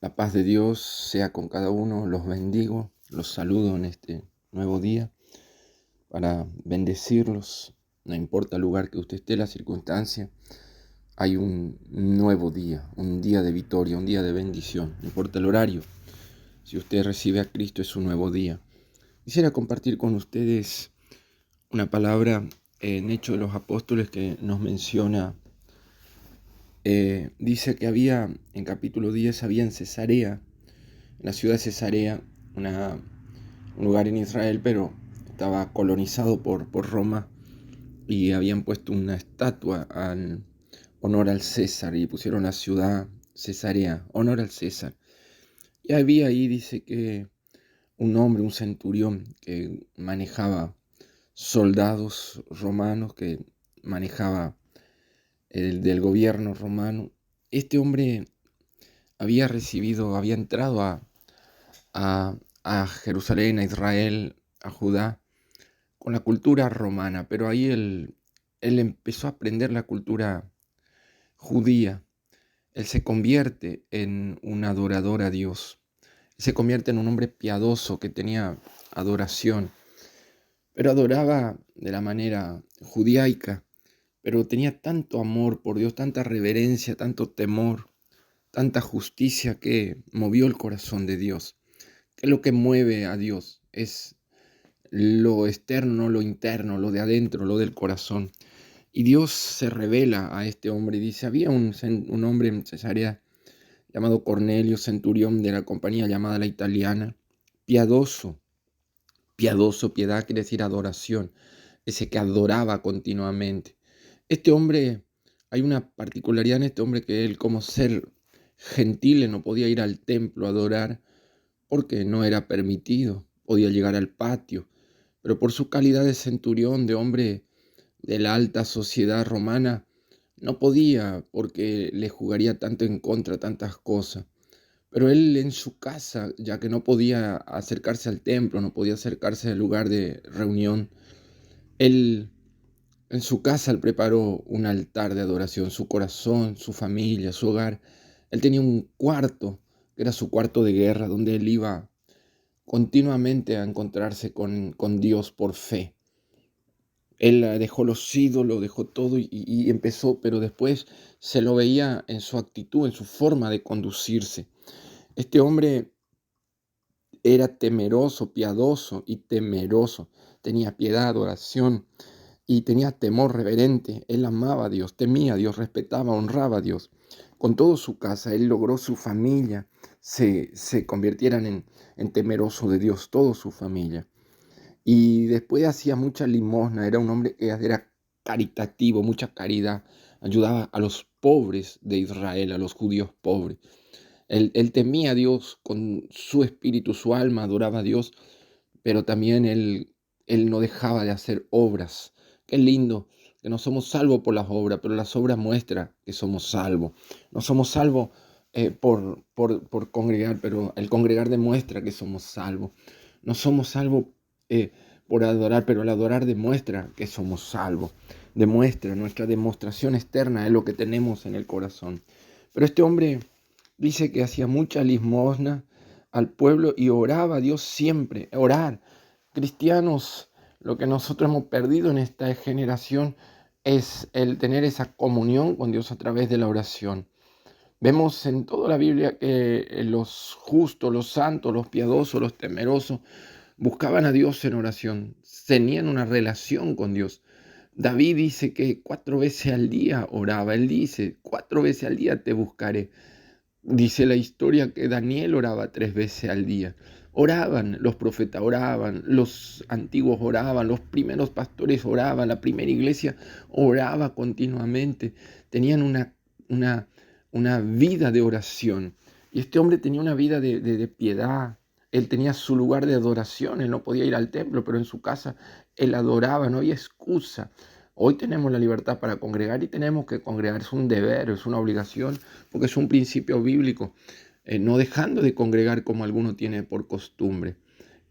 La paz de Dios sea con cada uno, los bendigo, los saludo en este nuevo día para bendecirlos. No importa el lugar que usted esté, la circunstancia, hay un nuevo día, un día de victoria, un día de bendición. No importa el horario, si usted recibe a Cristo es un nuevo día. Quisiera compartir con ustedes una palabra en Hechos de los Apóstoles que nos menciona. Dice que en capítulo 10, había en Cesarea, en la ciudad de Cesarea, un lugar en Israel, pero estaba colonizado por Roma, y habían puesto una estatua en honor al César y pusieron la ciudad Cesarea, honor al César. Y había ahí, dice que un hombre, un centurión que manejaba soldados romanos, que manejaba el del gobierno romano. Este hombre había entrado a Jerusalén, a Israel, a Judá, con la cultura romana, pero ahí él empezó a aprender la cultura judía. Él se convierte en un adorador a Dios. Se convierte en un hombre piadoso que tenía adoración, pero adoraba de la manera judaica, pero tenía tanto amor por Dios, tanta reverencia, tanto temor, tanta justicia que movió el corazón de Dios. Que lo que mueve a Dios es lo externo, lo interno, lo de adentro, lo del corazón. Y Dios se revela a este hombre y dice, había un hombre en Cesarea llamado Cornelio, centurión de la compañía llamada La Italiana, piadoso. Piedad quiere decir adoración, ese que adoraba continuamente. Este hombre, hay una particularidad en este hombre, que él, como ser gentil, no podía ir al templo a adorar porque no era permitido. Podía llegar al patio, pero por su calidad de centurión, de hombre de la alta sociedad romana, no podía, porque le jugaría tanto en contra tantas cosas. Pero él en su casa, ya que no podía acercarse al templo, no podía acercarse al lugar de reunión, él en su casa él preparó un altar de adoración, su corazón, su familia, su hogar. Él tenía un cuarto, que era su cuarto de guerra, donde él iba continuamente a encontrarse con Dios por fe. Él dejó los ídolos, dejó todo y empezó, pero después se lo veía en su actitud, en su forma de conducirse. Este hombre era temeroso, piadoso y temeroso. Tenía piedad, oración y tenía temor reverente. Él amaba a Dios, temía a Dios, respetaba, honraba a Dios. Con toda su casa, él logró su familia se convirtieran en temeroso de Dios, toda su familia. Y después hacía mucha limosna, era un hombre que era caritativo, mucha caridad. Ayudaba a los pobres de Israel, a los judíos pobres. Él temía a Dios con su espíritu, su alma adoraba a Dios, pero también él no dejaba de hacer obras. Qué lindo que no somos salvos por las obras, pero las obras muestran que somos salvos. No somos salvos por congregar, pero el congregar demuestra que somos salvos. No somos salvos por adorar, pero el adorar demuestra que somos salvos. Demuestra, nuestra demostración externa es lo que tenemos en el corazón. Pero este hombre dice que hacía mucha limosna al pueblo y oraba a Dios siempre. Orar. Cristianos, lo que nosotros hemos perdido en esta generación es el tener esa comunión con Dios a través de la oración. Vemos en toda la Biblia que los justos, los santos, los piadosos, los temerosos buscaban a Dios en oración, tenían una relación con Dios. David dice que 4 veces al día oraba. Él dice, 4 veces al día te buscaré. Dice la historia que Daniel oraba 3 veces al día. Oraban, los profetas oraban, los antiguos oraban, los primeros pastores oraban, la primera iglesia oraba continuamente. Tenían una vida de oración. Y este hombre tenía una vida de piedad. Él tenía su lugar de adoración. Él no podía ir al templo, pero en su casa él adoraba, no había excusa. Hoy tenemos la libertad para congregar y tenemos que congregar. Es un deber, es una obligación, porque es un principio bíblico. No dejando de congregar como alguno tiene por costumbre.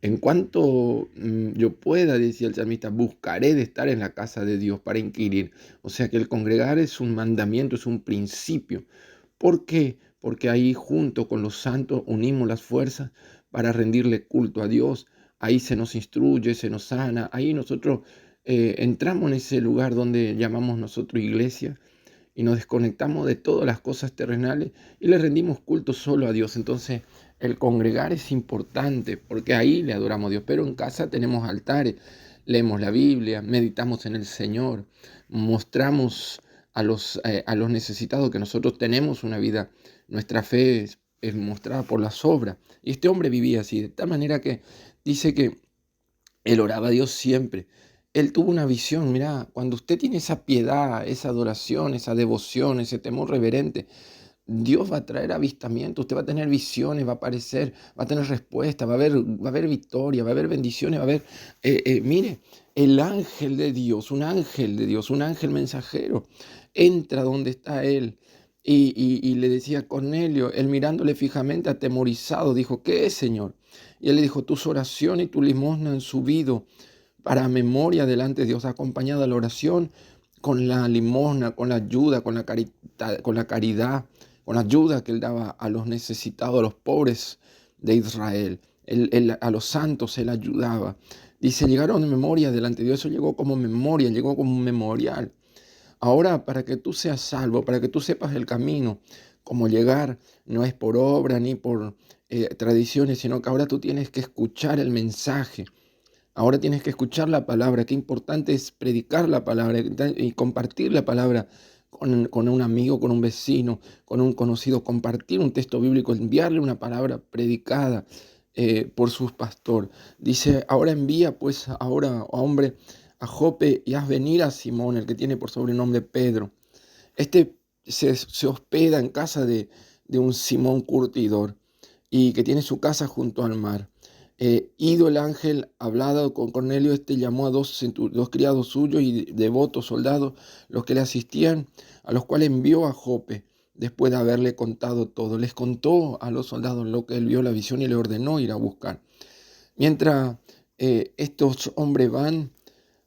En cuanto yo pueda, decía el salmista, buscaré de estar en la casa de Dios para inquirir. O sea que el congregar es un mandamiento, es un principio. ¿Por qué? porque ahí junto con los santos unimos las fuerzas para rendirle culto a Dios. Ahí se nos instruye, se nos sana, ahí nosotros entramos en ese lugar donde llamamos nosotros iglesia y nos desconectamos de todas las cosas terrenales y le rendimos culto solo a Dios. Entonces, el congregar es importante porque ahí le adoramos a Dios, pero en casa tenemos altares, leemos la Biblia, meditamos en el Señor, mostramos a los necesitados que nosotros tenemos una vida, nuestra fe es mostrada por las obras. Y este hombre vivía así, de tal manera que dice que él oraba a Dios siempre. Él tuvo una visión, mira, cuando usted tiene esa piedad, esa adoración, esa devoción, ese temor reverente, Dios va a traer avistamiento, usted va a tener visiones, va a aparecer, va a tener respuesta, va a haber victoria, va a haber bendiciones, va a haber, mire, el ángel de Dios, un ángel de Dios, un ángel mensajero, entra donde está él y le decía Cornelio, él mirándole fijamente, atemorizado, dijo, ¿qué es, Señor? Y él le dijo, tus oraciones y tu limosna han subido para memoria delante de Dios, acompañada la oración con la limosna, con la ayuda, con la caridad, con la ayuda que él daba a los necesitados, a los pobres de Israel. A los santos él ayudaba. Dice, llegaron memoria delante de Dios, eso llegó como memoria, llegó como un memorial. Ahora, para que tú seas salvo, para que tú sepas el camino, cómo llegar, no es por obra ni por tradiciones, sino que ahora tú tienes que escuchar el mensaje. Ahora tienes que escuchar la palabra. Qué importante es predicar la palabra y compartir la palabra con un amigo, con un vecino, con un conocido. Compartir un texto bíblico, enviarle una palabra predicada por su pastor. Dice, ahora envía pues ahora, hombre, a Jope y haz venir a Simón, el que tiene por sobrenombre Pedro. Este se hospeda en casa de un Simón curtidor y que tiene su casa junto al mar. Ido el ángel, hablado con Cornelio, este llamó a dos criados suyos y devotos soldados, los que le asistían, a los cuales envió a Jope, después de haberle contado todo. Les contó a los soldados lo que él vio la visión y le ordenó ir a buscar. Mientras estos hombres van,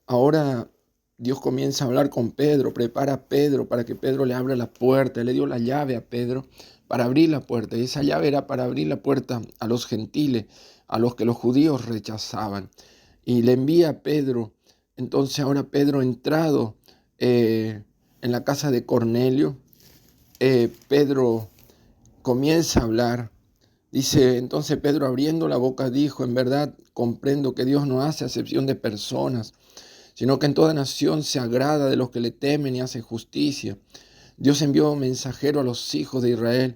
ahora Dios comienza a hablar con Pedro, prepara a Pedro para que Pedro le abra la puerta. Le dio la llave a Pedro para abrir la puerta. Y esa llave era para abrir la puerta a los gentiles, a los que los judíos rechazaban. Y le envía a Pedro. Entonces ahora Pedro entrado en la casa de Cornelio, Pedro comienza a hablar. Dice, entonces Pedro abriendo la boca dijo, en verdad comprendo que Dios no hace acepción de personas, sino que en toda nación se agrada de los que le temen y hace justicia. Dios envió mensajero a los hijos de Israel,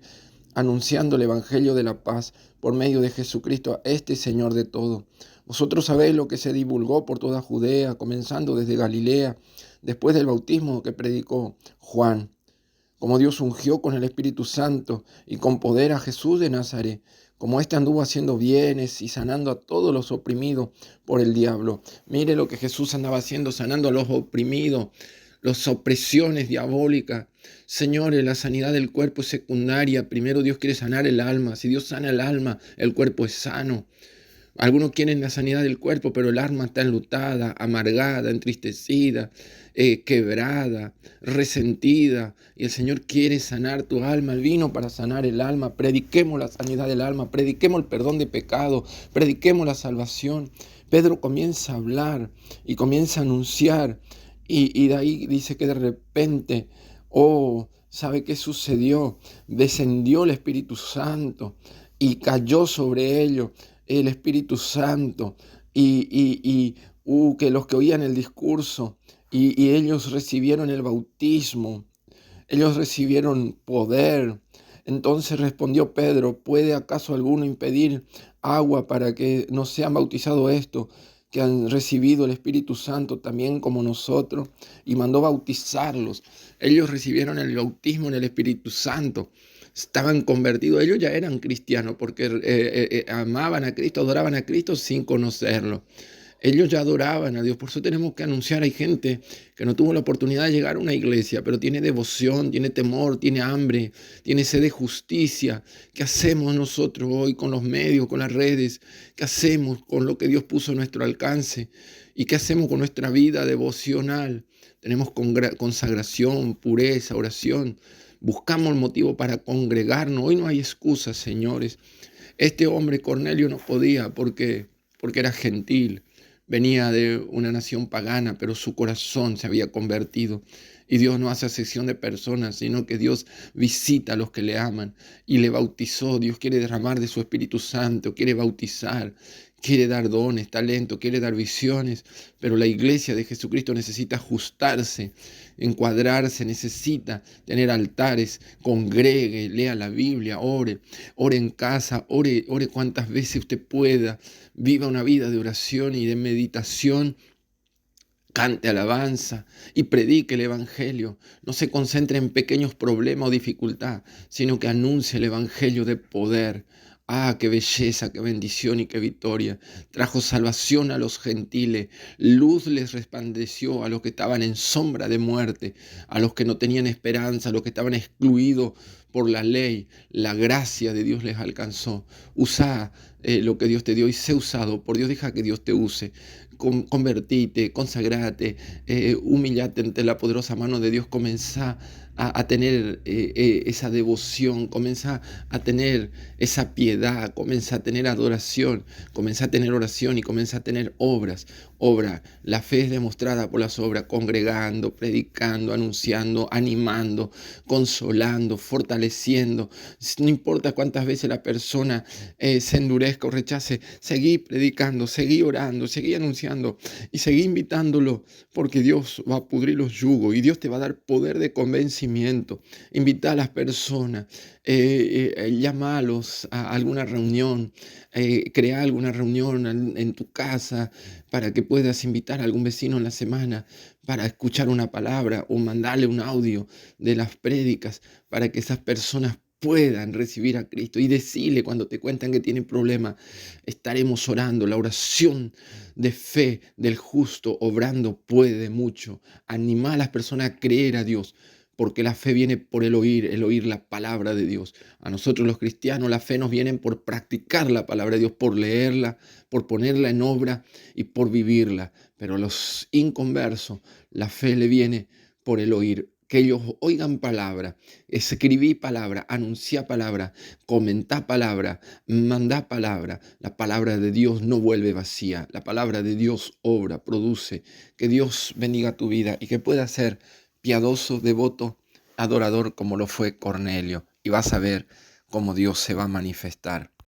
anunciando el evangelio de la paz por medio de Jesucristo, a este Señor de todo. Vosotros sabéis lo que se divulgó por toda Judea, comenzando desde Galilea, después del bautismo que predicó Juan, como Dios ungió con el Espíritu Santo y con poder a Jesús de Nazaret, como éste anduvo haciendo bienes y sanando a todos los oprimidos por el diablo. Mire lo que Jesús andaba haciendo, sanando a los oprimidos, las opresiones diabólicas. Señores, la sanidad del cuerpo es secundaria. Primero Dios quiere sanar el alma. Si Dios sana el alma, el cuerpo es sano. Algunos quieren la sanidad del cuerpo, pero el alma está enlutada, amargada, entristecida, quebrada, resentida. Y el Señor quiere sanar tu alma. Él vino para sanar el alma. Prediquemos la sanidad del alma, prediquemos el perdón de pecado, prediquemos la salvación. Pedro comienza a hablar y comienza a anunciar. Y de ahí dice que de repente, ¿sabe qué sucedió? Descendió el Espíritu Santo y cayó sobre ellos el Espíritu Santo que los que oían el discurso y ellos recibieron el bautismo, ellos recibieron poder. Entonces respondió Pedro, ¿puede acaso alguno impedir agua para que no sean bautizados estos que han recibido el Espíritu Santo también como nosotros? Y mandó bautizarlos. Ellos recibieron el bautismo en el Espíritu Santo. Estaban convertidos, ellos ya eran cristianos porque amaban a Cristo, adoraban a Cristo sin conocerlo. Ellos ya adoraban a Dios, por eso tenemos que anunciar. Hay gente que no tuvo la oportunidad de llegar a una iglesia, pero tiene devoción, tiene temor, tiene hambre, tiene sed de justicia. ¿Qué hacemos nosotros hoy con los medios, con las redes? ¿Qué hacemos con lo que Dios puso a nuestro alcance? ¿Y qué hacemos con nuestra vida devocional? Tenemos consagración, pureza, oración. buscamos el motivo para congregarnos. Hoy no hay excusas, señores. Este hombre Cornelio no podía porque era gentil, venía de una nación pagana, pero su corazón se había convertido. Y Dios no hace acepción de personas, sino que Dios visita a los que le aman y le bautizó. Dios quiere derramar de su Espíritu Santo, quiere bautizar, quiere dar dones, talento, quiere dar visiones, pero la iglesia de Jesucristo necesita ajustarse, encuadrarse, necesita tener altares, congregue, lea la Biblia, ore en casa, ore cuantas veces usted pueda, viva una vida de oración y de meditación. Cante alabanza y predique el Evangelio. No se concentre en pequeños problemas o dificultad, sino que anuncie el Evangelio de poder. Ah, qué belleza, qué bendición y qué victoria. Trajo salvación a los gentiles. Luz les resplandeció a los que estaban en sombra de muerte, a los que no tenían esperanza, a los que estaban excluidos por la ley. La gracia de Dios les alcanzó. Usa lo que Dios te dio y sé usado por Dios. Deja que Dios te use. Convertite, consagrate, humillate ante la poderosa mano de Dios, comenzá a tener esa devoción, comenzá a tener esa piedad, comenzá a tener adoración, comenzá a tener oración y comenzá a tener obras. Obra, la fe es demostrada por las obras, congregando, predicando, anunciando, animando, consolando, fortaleciendo. No importa cuántas veces la persona se endurezca o rechace, seguí predicando, seguí orando, seguí anunciando y seguí invitándolo, porque Dios va a pudrir los yugos y Dios te va a dar poder de convencimiento. Invita a las personas, llámalos a alguna reunión, crea alguna reunión en tu casa para que puedas invitar a algún vecino en la semana para escuchar una palabra o mandarle un audio de las prédicas para que esas personas puedan recibir a Cristo y decirle cuando te cuentan que tienen problemas, estaremos orando. La oración de fe del justo obrando puede mucho. Anima a las personas a creer a Dios, porque la fe viene por el oír la palabra de Dios. A nosotros los cristianos la fe nos viene por practicar la palabra de Dios, por leerla, por ponerla en obra y por vivirla. Pero a los inconversos la fe le viene por el oír. Que ellos oigan palabra, escribí palabra, anunciá palabra, comentá palabra, mandá palabra. La palabra de Dios no vuelve vacía. La palabra de Dios obra, produce. Que Dios bendiga tu vida y que puedas ser piadoso, devoto, adorador como lo fue Cornelio. Y vas a ver cómo Dios se va a manifestar.